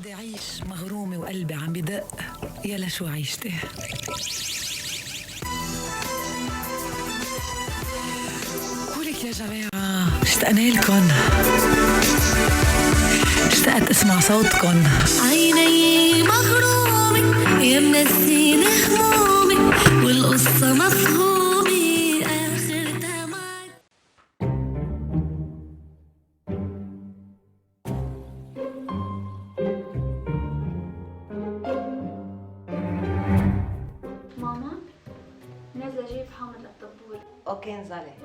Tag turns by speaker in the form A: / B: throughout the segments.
A: بدي أعيش مغرومة وقلبي عم بدق، يلا شو عيشتي. قولك يا جماعة اشتقنا لكن، اشتقت اسمع صوتكن.
B: عيني مغرومة يا منسيني همومي والقصة مفهومة آخرتها معك.
C: ماما نازلة أجيب حامض للطبول.
D: اوكي انزلي.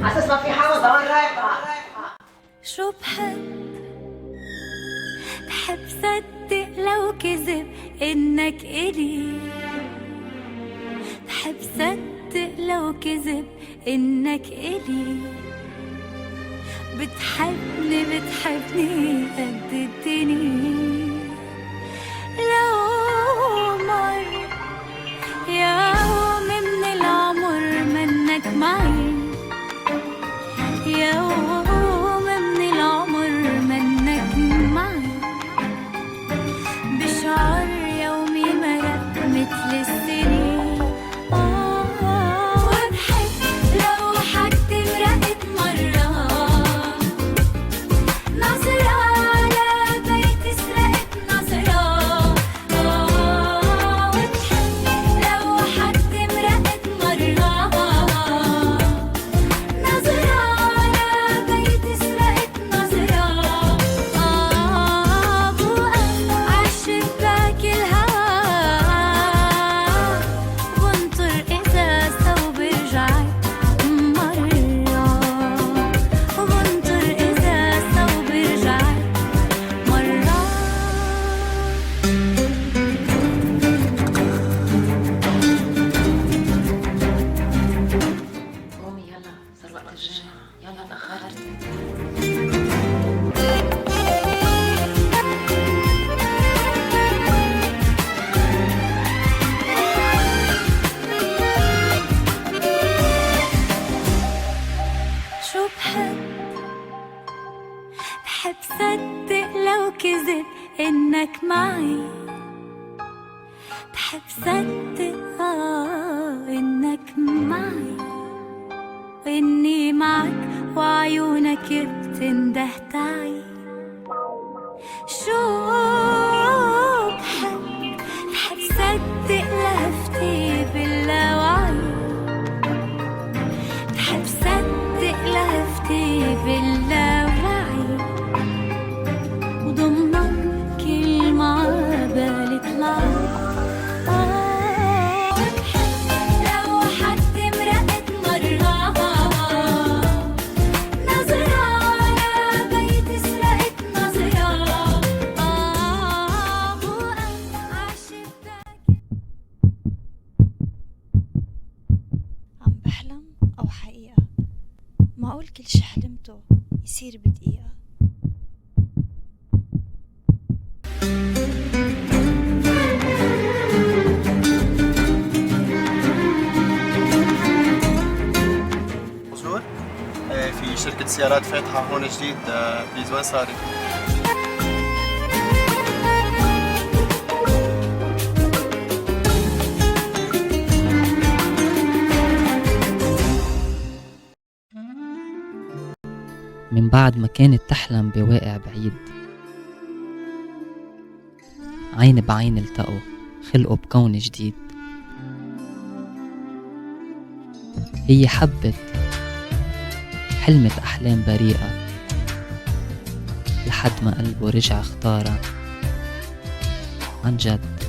D: حاسس ما في حامض وين رايحة؟
B: شو بحب صدق لو كذب إنك إلي، بحب صدق لو كذب إنك إلي، بتحبني قد الدنيا. لو مر يوم من العمر منك معي، يوم من العمر منك معي، بشعر يومي مرق مثل السنين. وبحب لو حد مرقت مرة نظرة على بيت سرقت نظرة. وبحب لو حد مرقت مرة نظرة على بيت سرقت نظرة. بوقف عالشباك الهوا وانطر إذا ثوب رجعت مرة، وانطر إذا ثوب رجعت مرة.
D: قومي يلا صار وقت الجيم، يلا تأخرت.
B: شو بحب صدق لو كذب إنك معي، بحب صدق إنك معي، وإني معك وعيونك بتنده تعي. شو بحب صدق لهفتي باللاوعي، بحب صدق لهفتي باللاوعي، وضمنك كل ما بالي طلعي. بحب لو حد مرقت مرة نظرة على بيت سرقت نظرة. بوقف عالشباك.
E: عم بحلم أو حقيقة؟ معقول كل شي حلمته يصير بدقيقة؟
F: بونجور. في شركة سيارات فاتحة هون جديد، بليز وين صاري؟
G: من بعد ما كانت تحلم بواقع بعيد، عين بعين التقوا خلقوا بكون جديد. هي حبت حلمت أحلام بريئة لحد ما قلبه رجع اختارها عن جد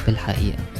G: بالحقيقة.